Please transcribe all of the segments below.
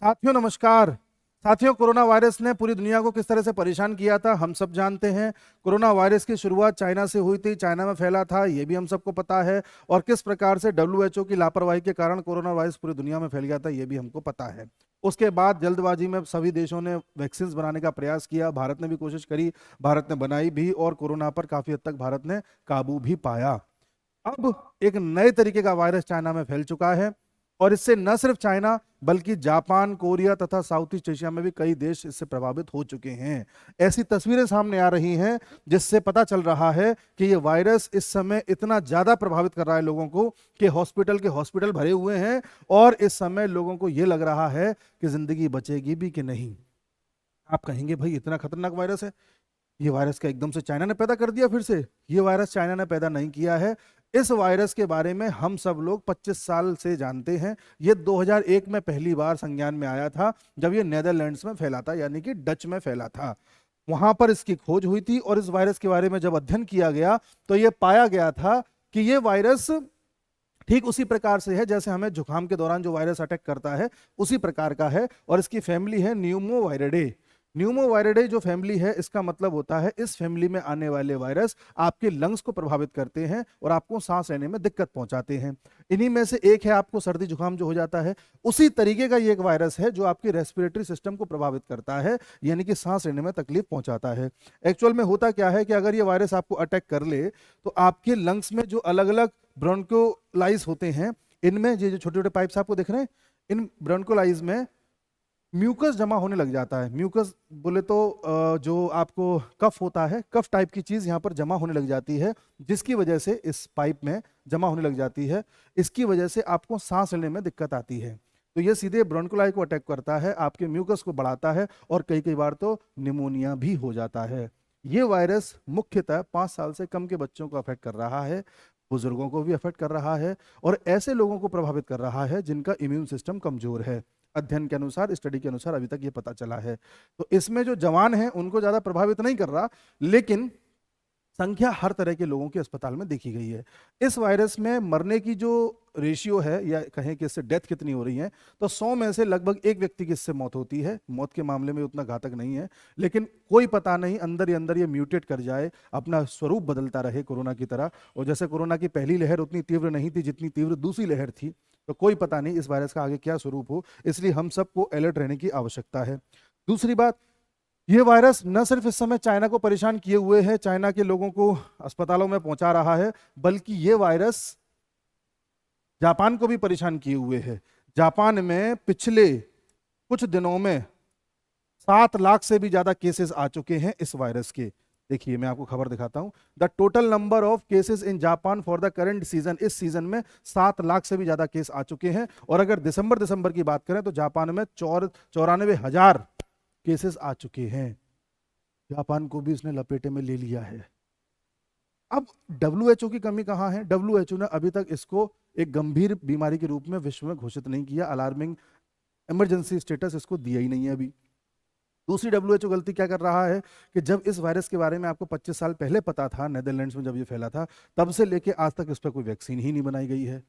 साथियों नमस्कार। साथियों, कोरोना वायरस ने पूरी दुनिया को किस तरह से परेशान किया था हम सब जानते हैं। कोरोना वायरस की शुरुआत चाइना से हुई थी, चाइना में फैला था, ये भी हम सबको पता है। और किस प्रकार से डब्ल्यूएचओ की लापरवाही के कारण कोरोना वायरस पूरी दुनिया में फैल गया था, ये भी हमको पता है। उसके बाद जल्दबाजी में सभी देशों ने वैक्सीन बनाने का प्रयास किया, भारत ने भी कोशिश करी, भारत ने बनाई भी, और कोरोना पर काफी हद तक भारत ने काबू भी पाया। अब एक नए तरीके का वायरस चाइना में फैल चुका है, और इससे न सिर्फ चाइना बल्कि जापान, कोरिया तथा साउथ ईस्ट एशिया में भी कई देश इससे प्रभावित हो चुके हैं। ऐसी तस्वीरें सामने आ रही हैं जिससे पता चल रहा है कि ये वायरस इस समय इतना ज्यादा प्रभावित कर रहा है लोगों को कि हॉस्पिटल के हॉस्पिटल भरे हुए हैं, और इस समय लोगों को ये लग रहा है कि जिंदगी बचेगी भी कि नहीं। आप कहेंगे भाई इतना खतरनाक वायरस है, ये वायरस का एकदम से चाइना ने पैदा कर दिया फिर से? ये वायरस चाइना ने पैदा नहीं किया है। इस वायरस के बारे में हम सब लोग 25 साल से जानते हैं। ये 2001 में पहली बार संज्ञान में आया था, जब ये नेदरलैंड्स में फैला था, यानी कि डच में फैला था। वहां पर इसकी खोज हुई थी, और इस वायरस के बारे में जब अध्ययन किया गया तो ये पाया गया था कि ये वायरस ठीक उसी प्रकार से है जैसे हमें जुकाम के दौरान जो वायरस अटैक करता है, उसी प्रकार का है। और इसकी फैमिली है न्यूमोवायरिडे। न्यूमोवायरिडे जो फैमिली है, इसका मतलब होता है इस फैमिली में आने वाले वायरस आपके लंग्स को प्रभावित करते हैं और आपको सांस लेने में दिक्कत पहुंचाते हैं। इन्हीं में से एक है आपको सर्दी जुकाम जो हो जाता है, उसी तरीके का ये एक वायरस है जो आपके रेस्पिरेटरी सिस्टम को प्रभावित करता है, यानी कि सांस लेने में तकलीफ पहुंचाता है। एक्चुअल में होता क्या है कि अगर ये वायरस आपको अटैक कर ले तो आपके लंग्स में जो अलग अलग ब्रोंकोलाइज होते हैं, इनमें ये जो छोटे छोटे पाइप्स आपको दिख रहे हैं, इन ब्रोंकोलाइज में म्यूकस जमा होने लग जाता है। म्यूकस बोले तो जो आपको कफ होता है, कफ टाइप की चीज यहाँ पर जमा होने लग जाती है, जिसकी वजह से इस पाइप में जमा होने लग जाती है। इसकी वजह से आपको सांस लेने में दिक्कत आती है। तो ये सीधे ब्रोंकोलाई को अटैक करता है, आपके म्यूकस को बढ़ाता है, और कई कई बार तो निमोनिया भी हो जाता है। ये वायरस मुख्यतः 5 साल से कम के बच्चों को अफेक्ट कर रहा है, बुजुर्गों को भी अफेक्ट कर रहा है, और ऐसे लोगों को प्रभावित कर रहा है जिनका इम्यून सिस्टम कमजोर है। अध्ययन के अनुसार, स्टडी के अनुसार अभी तक ये पता चला है। तो इसमें जो जवान हैं उनको ज्यादा प्रभावित नहीं कर रहा, लेकिन संख्या हर तरह के लोगों के अस्पताल में देखी गई है। इस वायरस में मरने की जो रेशियो है, या कहें कि इससे डेथ कितनी हो रही है, तो 100 में से लगभग एक व्यक्ति की इससे मौत होती है। मौत के मामले में उतना घातक नहीं है, लेकिन कोई पता नहीं अंदर ही अंदर ये म्यूटेट कर जाए, अपना स्वरूप बदलता रहे कोरोना की तरह। और जैसे कोरोना की पहली लहर उतनी तीव्र नहीं थी जितनी तीव्र दूसरी लहर थी, तो कोई पता नहीं इस वायरस का आगे क्या स्वरूप हो, इसलिए हम सबको अलर्ट रहने की आवश्यकता है। दूसरी बात, ये वायरस न सिर्फ इस समय चाइना को परेशान किए हुए है, चाइना के लोगों को अस्पतालों में पहुंचा रहा है, बल्कि ये वायरस जापान को भी परेशान किए हुए है। जापान में पिछले कुछ दिनों में 7 लाख से भी ज्यादा केसेस आ चुके हैं इस वायरस के। देखिए मैं आपको खबर दिखाता हूं। The total number of cases in Japan for the current season, इस सीजन में 7 लाख से भी ज्यादा केस आ चुके हैं। और अगर दिसंबर की बात करें तो जापान में 94,000 केसेस आ चुके हैं। जापान को भी इसने लपेटे में ले लिया है। अब डब्ल्यूएचओ की कमी कहां है? डब्ल्यूएचओ ने अभी तक इसको एक गंभीर बीमारी के रूप में विश्व में घोषित नहीं किया, अलार्मिंग इमरजेंसी स्टेटस इसको दिया ही नहीं है अभी। दूसरी, डब्ल्यूएचओ गलती क्या कर रहा है कि जब इस वायरस के बारे में आपको 25 साल पहले पता था, नेदरलैंड्स में जब ये फैला था, तब से लेके आज तक इस पर कोई वैक्सीन ही नहीं बनाई गई है।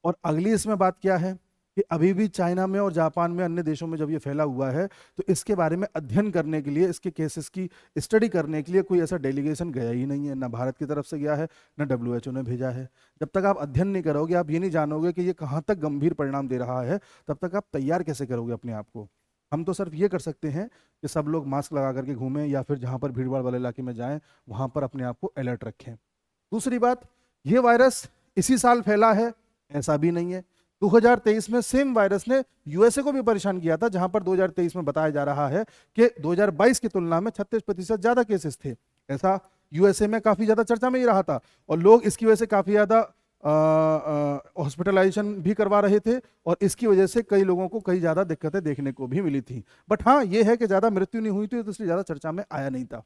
और अगली इसमें बात क्या है कि अभी भी चाइना में और जापान में, अन्य देशों में जब ये फैला हुआ है, तो इसके बारे में अध्ययन करने के लिए, इसके केसेस की स्टडी करने के लिए कोई ऐसा डेलीगेशन गया ही नहीं है। ना भारत की तरफ से गया है, ना डब्ल्यूएचओ ने भेजा है। जब तक आप अध्ययन नहीं करोगे, आप ये नहीं जानोगे कि ये कहाँ तक गंभीर परिणाम दे रहा है, तब तक आप तैयार कैसे करोगे अपने आप को? हम तो सिर्फ ये कर सकते हैं कि सब लोग मास्क लगा करके घूमें, या फिर जहाँ पर भीड़ भाड़ वाले इलाके में जाएं, वहाँ पर अपने आप को अलर्ट रखें। दूसरी बात, ये वायरस इसी साल फैला है ऐसा भी नहीं है। 2023 में सेम वायरस ने यूएसए को भी परेशान किया था, जहां पर 2023 में बताया जा रहा है कि 2022 की तुलना में 36% ज्यादा केसेस थे। ऐसा यूएसए में काफी ज्यादा चर्चा में ही रहा था, और लोग इसकी वजह से काफी ज्यादा हॉस्पिटलाइजेशन भी करवा रहे थे, और इसकी वजह से कई लोगों को कई ज्यादा दिक्कतें देखने को भी मिली थी। बट हाँ, ये है कि ज्यादा मृत्यु नहीं हुई थी, तो इसलिए ज्यादा चर्चा में आया नहीं था।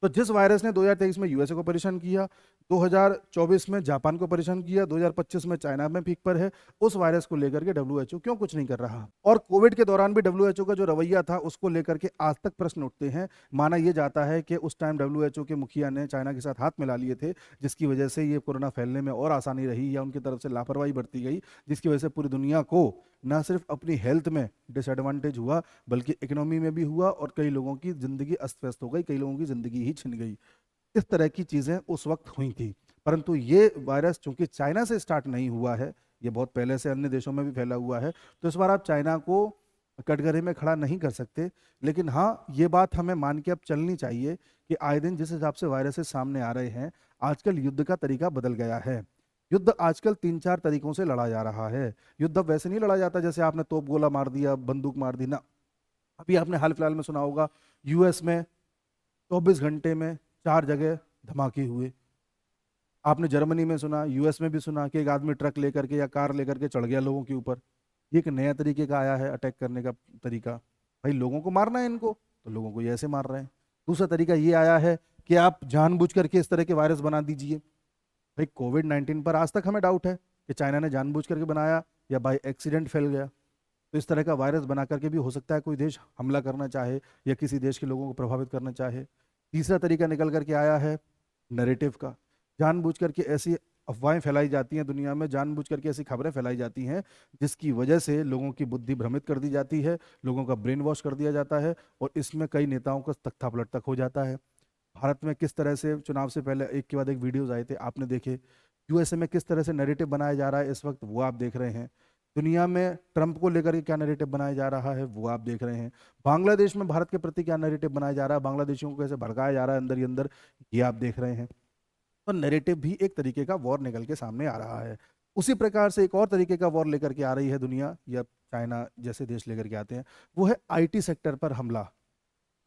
तो जिस वायरस ने 2023 में यूएसए को परेशान किया, 2024 में जापान को परेशान किया, 2025 में चाइना में पीक पर है। उस वायरस को लेकर के डब्ल्यूएचओ क्यों कुछ नहीं कर रहा? और कोविड के दौरान भी डब्ल्यूएचओ का जो रवैया था उसको लेकर के आज तक प्रश्न उठते हैं। माना यह जाता है कि उस टाइम डब्ल्यूएचओ के मुखिया ने चाइना के साथ हाथ मिला लिए थे, जिसकी वजह से ये कोरोना फैलने में और आसानी रही, या उनकी तरफ से लापरवाही बरती गई, जिसकी वजह से पूरी दुनिया को न सिर्फ अपनी हेल्थ में डिसएडवांटेज हुआ बल्कि इकोनॉमी में भी हुआ, और कई लोगों की जिंदगी अस्त व्यस्त हो गई, कई लोगों की जिंदगी ही छिन गई। इस तरह की चीजें उस वक्त हुई थी। परंतु ये वायरस चूंकि चाइना से स्टार्ट नहीं हुआ है, ये बहुत पहले से अन्य देशों में भी फैला हुआ है, तो इस बार आप चाइना को कटघरे में खड़ा नहीं कर सकते। लेकिन हाँ, ये बात हमें मान के अब चलनी चाहिए कि आए दिन जिस हिसाब से वायरसेस सामने आ रहे हैं, आजकल युद्ध का तरीका बदल गया है। युद्ध आजकल 3-4 तरीकों से लड़ा जा रहा है। युद्ध अब वैसे नहीं लड़ा जाता जैसे आपने तोप गोला मार दिया, बंदूक मार दी ना। अभी आपने हाल फिलहाल में सुना होगा, यूएस में 24 घंटे में 4 जगह धमाके हुए। आपने जर्मनी में सुना, यूएस में भी सुना कि एक आदमी ट्रक लेकर के या कार लेकर के चढ़ गया लोगों के ऊपर। ये एक नया तरीके का आया है अटैक करने का तरीका। भाई लोगों को मारना है इनको, तो लोगों को ये ऐसे मार रहे हैं। दूसरा तरीका ये आया है कि आप जानबूझ करके इस तरह के वायरस बना दीजिए। भाई कोविड-19 पर आज तक हमें डाउट है कि चाइना ने जानबूझ करके बनाया या बाय एक्सीडेंट फैल गया। तो इस तरह का वायरस बना करके भी हो सकता है कोई देश हमला करना चाहे या किसी देश के लोगों को प्रभावित करना चाहे। तीसरा तरीका निकल करके आया है नैरेटिव का। जानबूझ करके ऐसी अफवाहें फैलाई जाती हैं दुनिया में, जानबूझ करके ऐसी खबरें फैलाई जाती हैं जिसकी वजह से लोगों की बुद्धि भ्रमित कर दी जाती है, लोगों का ब्रेन वॉश कर दिया जाता है, और इसमें कई नेताओं का तख्ता पलट तक हो जाता है। भारत में किस तरह से चुनाव से पहले एक के बाद एक वीडियोज आए थे, आपने देखे। यूएसए में किस तरह से नैरेटिव बनाया जा रहा है इस वक्त, वो आप देख रहे हैं। दुनिया में ट्रंप को लेकर के क्या नैरेटिव बनाया जा रहा है, वो आप देख रहे हैं। बांग्लादेश में भारत के प्रति क्या नैरेटिव बनाया जा रहा है, बांग्लादेशियों को कैसे भड़काया जा रहा है अंदर ही अंदर, ये आप देख रहे हैं। तो नैरेटिव भी एक तरीके का वॉर निकल के सामने आ रहा है। उसी प्रकार से एक और तरीके का वॉर लेकर के आ रही है दुनिया, या चाइना जैसे देश लेकर के आते हैं, वो है आईटी सेक्टर पर हमला।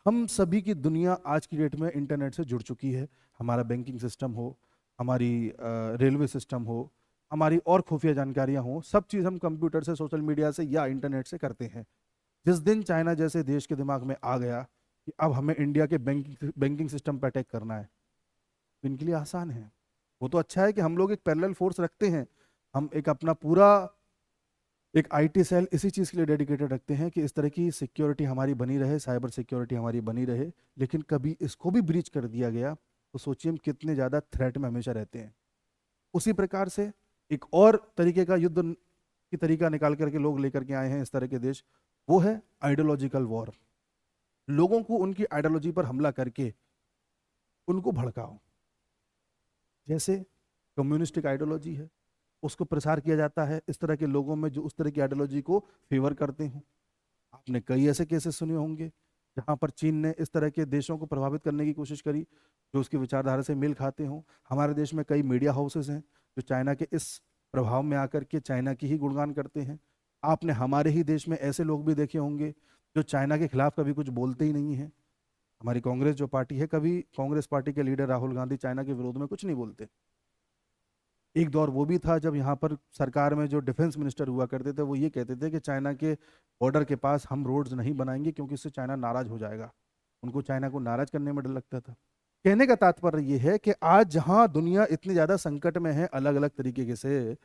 हम सभी की दुनिया आज की डेट में इंटरनेट से जुड़ चुकी है। हमारा बैंकिंग सिस्टम हो, हमारी रेलवे सिस्टम हो, हमारी और खुफिया जानकारियां हो, सब चीज़ हम कंप्यूटर से, सोशल मीडिया से या इंटरनेट से करते हैं। जिस दिन चाइना जैसे देश के दिमाग में आ गया कि अब हमें इंडिया के बैंकिंग सिस्टम पर अटैक करना है, तो इनके लिए आसान है। वो तो अच्छा है कि हम लोग एक पैरेलल फोर्स रखते हैं, हम एक अपना पूरा एक आईटी सेल इसी चीज़ के लिए डेडिकेटेड रखते हैं कि इस तरह की सिक्योरिटी हमारी बनी रहे, साइबर सिक्योरिटी हमारी बनी रहे। लेकिन कभी इसको भी ब्रीच कर दिया गया तो सोचिए हम कितने ज़्यादा थ्रेट में हमेशा रहते हैं। उसी प्रकार से एक और तरीके का युद्ध की तरीका निकाल करके लोग लेकर के आए हैं इस तरह के देश, वो है आइडियोलॉजिकल वॉर। लोगों को उनकी आइडियोलॉजी पर हमला करके उनको भड़काओ। जैसे कम्युनिस्टिक आइडियोलॉजी है, उसको प्रसार किया जाता है इस तरह के लोगों में जो उस तरह की आइडियोलॉजी को फेवर करते हैं। आपने कई ऐसे केसेस सुने होंगे जहां पर चीन ने इस तरह के देशों को प्रभावित करने की कोशिश करी जो उसकी विचारधारा से मेल खाते हों। हमारे देश में कई मीडिया हाउसेस हैं जो चाइना के इस प्रभाव में आकर के चाइना की ही गुणगान करते हैं। आपने हमारे ही देश में ऐसे लोग भी देखे होंगे जो चाइना के खिलाफ कभी कुछ बोलते ही नहीं है। हमारी कांग्रेस जो पार्टी है, कभी कांग्रेस पार्टी के लीडर राहुल गांधी चाइना के विरोध में कुछ नहीं बोलते। एक दौर वो भी था जब यहाँ पर सरकार में जो डिफेंस मिनिस्टर हुआ करते थे वो ये कहते थे कि चाइना के बॉर्डर के पास हम रोड्स नहीं बनाएंगे क्योंकि इससे चाइना नाराज हो जाएगा। उनको चाइना को नाराज करने में डर लगता था। कहने का तात्पर्य ये है कि आज जहां दुनिया इतनी ज्यादा संकट में है, अलग अलग तरीके से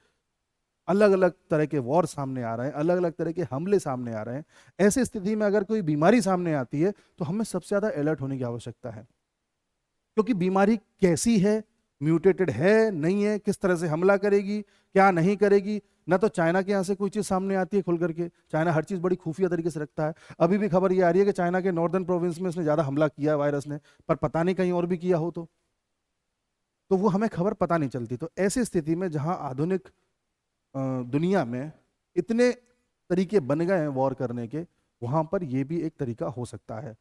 अलग अलग तरह के वॉर सामने आ रहे हैं, अलग अलग तरह के हमले सामने आ रहे हैं, ऐसी स्थिति में अगर कोई बीमारी सामने आती है तो हमें सबसे ज्यादा अलर्ट होने की आवश्यकता है। क्योंकि बीमारी कैसी है, म्यूटेटेड है नहीं है, किस तरह से हमला करेगी, क्या नहीं करेगी, ना तो चाइना के यहाँ से कोई चीज़ सामने आती है खुल करके। चाइना हर चीज़ बड़ी खुफिया तरीके से रखता है। अभी भी खबर ये आ रही है कि चाइना के नॉर्दर्न प्रोविंस में इसने ज़्यादा हमला किया है वायरस ने, पर पता नहीं कहीं और भी किया हो तो वो हमें खबर पता नहीं चलती। तो ऐसी स्थिति में जहाँ आधुनिक दुनिया में इतने तरीके बन गए हैं वॉर करने के, वहाँ पर ये भी एक तरीका हो सकता है।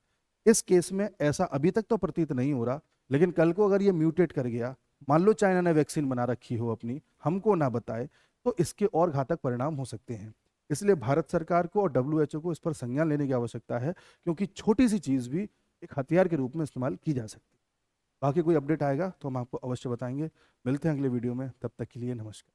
इस केस में ऐसा अभी तक तो प्रतीत नहीं हो रहा, लेकिन कल को अगर ये म्यूटेट कर गया, मान लो चाइना ने वैक्सीन बना रखी हो अपनी, हमको ना बताए, तो इसके और घातक परिणाम हो सकते हैं। इसलिए भारत सरकार को और डब्ल्यूएचओ को इस पर संज्ञान लेने की आवश्यकता है, क्योंकि छोटी सी चीज़ भी एक हथियार के रूप में इस्तेमाल की जा सकती है। बाकी कोई अपडेट आएगा तो हम आपको अवश्य बताएंगे। मिलते हैं अगले वीडियो में, तब तक के लिए नमस्कार।